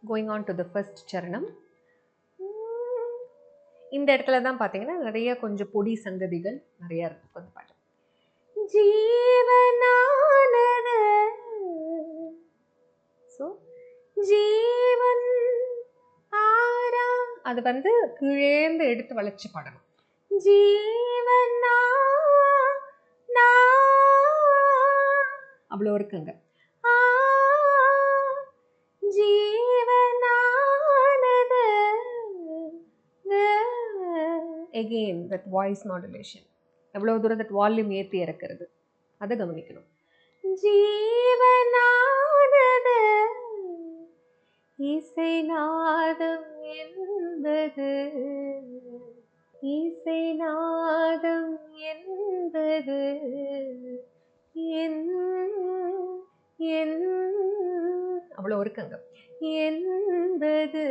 Going on to the first charanam. இந்த இடத்துல தான் பார்த்தீங்கன்னா நிறைய கொஞ்சம் பொடி சங்கதிகள் நிறைய இருக்கு. கொஞ்சம் பாட்டு ஜீவனானது. ஸோ ஜீவன் ஆரா அது வந்து கீழேந்து எடுத்து வளைச்சு பாடணும். ஜீவனா அவ்வளோ இருக்குங்க. Again that voice modulation எவ்வளவு தூரம் that volume ஏற்றி இறக்கிறது அதை கவனிக்கணும். ஜீவனானது இசை நாதம் என்பது, இசை நாதம் என்பது அவ்வளோ இருக்குங்க. என்பது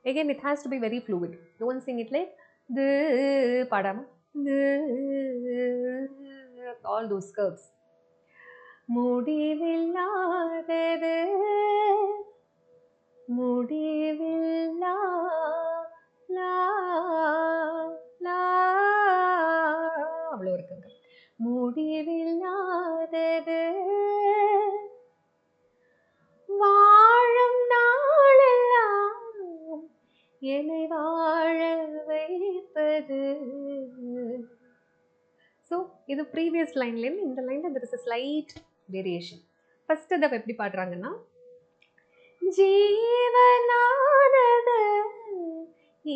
again it has to be very fluid. Don't sing it like the padam all those curves. முடிவில்லாதது முடிவில்லா அவ்வளோ இருக்குங்க. முடிவில்லாதது வாழும் நாளெல்லாம் என்னை வாழ வைப்பது. ஸோ இது ப்ரீவியஸ் லைன்லேருந்து இந்த லைனில் there is a slight variation. First அதை எப்படி பாடுறாங்கன்னா ஜீவனானது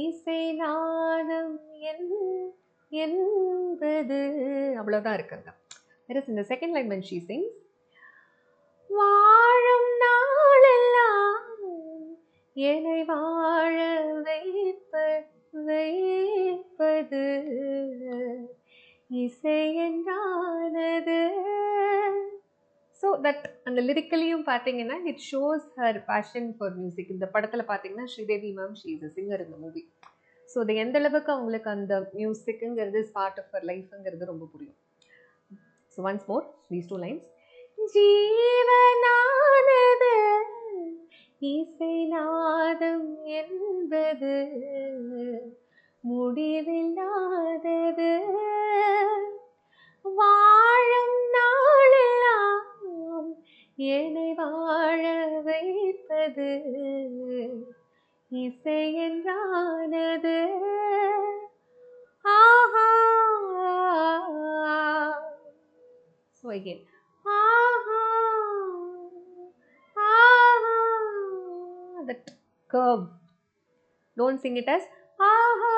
இசை நாதம் என்பது அவ்வளோதான் இருக்குங்க. there is in the second line when she sings வாழும் நாளெல்லாம் என்னை வாழ வைப்பது இசை என்றானது. ஸோ தட் அந்த லிரிக்கலியும் பார்த்தீங்கன்னா it shows her passion for music. இந்த படத்தில் பார்த்தீங்கன்னா Sridevi ma'am she is a singer இந்த மூவி. ஸோ அது எந்த அளவுக்கு அவங்களுக்கு அந்த மியூசிக்குங்கிறது இஸ் பார்ட் ஆஃப் ஹர் லைஃப்ங்கிறது ரொம்ப புரியும். So once more these 2 lines. ஜீவனானது இசை நாதம் என்பது முடிவில்லாதது வாழும் நாளெல்லாம் என்னை வாழ வைப்பது இசை என்றானது. ஆஹா. So again Aha Aha. That curve, don't sing it as ஆஹா.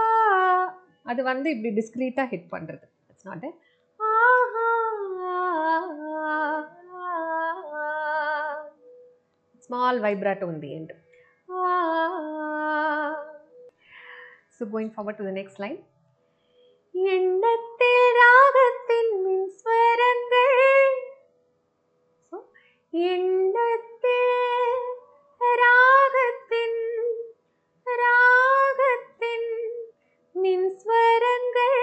அது வந்து இப்படி டிஸ்க்ரீட்டாக ஹிட் பண்ணுறது. இட்ஸ் நாட் எ ஆஹா. Small vibrato in the end. So going forward to the next line. எண்ணத்தில் ராகத்தின் மின்ஸ்வரங்கள். So எண்ணத்தில் ராகத்தின் மின்ஸ்வரங்கள்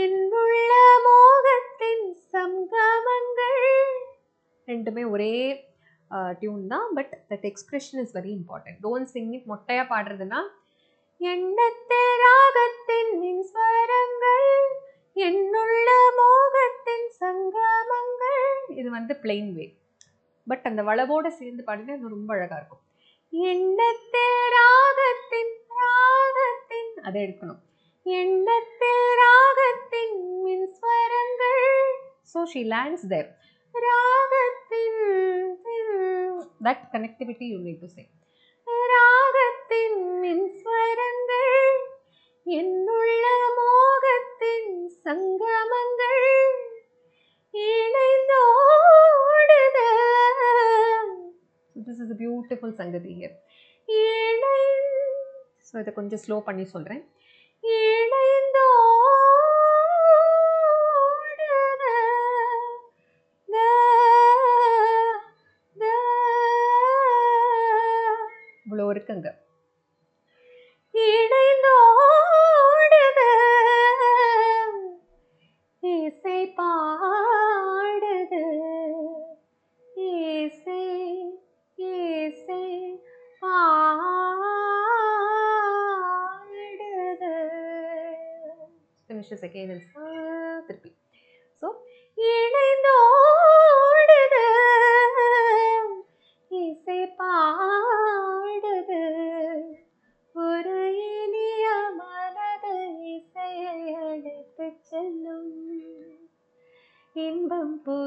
என்னுள்ள மோகத்தின் சங்கமங்கள். ரெண்டுமே ஒரே டியூன் தான், but that expression is very important. Don't sing it மொட்டையாக பாடுறதுன்னா எண்ணத்தில் ராகத்தின் மின்ஸ்வரங்கள் என்னுள்ள மோகத்தின் சங்கமங்கள். இது வந்து பிளெயின் வே, பட் அந்த வளவோடு சேர்ந்து பாடினா இது ரொம்ப அழகாக இருக்கும். எண்ணத்தில் ராகத்தின் அதை எடுக்கணும். எண்ணத்தில் ராகத்தின் மின்ஸ்வரங்கள். So she lands there. ராகத்தின் that connectivity you need to say. ராகத்தின் மின்ஸ்வரங்கள் என்னுள்ள மோகத்தின் சங்கமங்கள் இணைந்தோடுக. So this is a beautiful sangati here. So இதை கொஞ்சம் ஸ்லோ பண்ணி சொல்கிறேன். இவ்வளோ இருக்குங்க. இசை பாடுது, இசை இசை பாடுது. Finishes again and திருப்பி. So இணைந்தோடுது, இசை பாடுது, ஒரு இனிய மனது இசையை அழைத்துச் செல்லும், இன்பம் பூ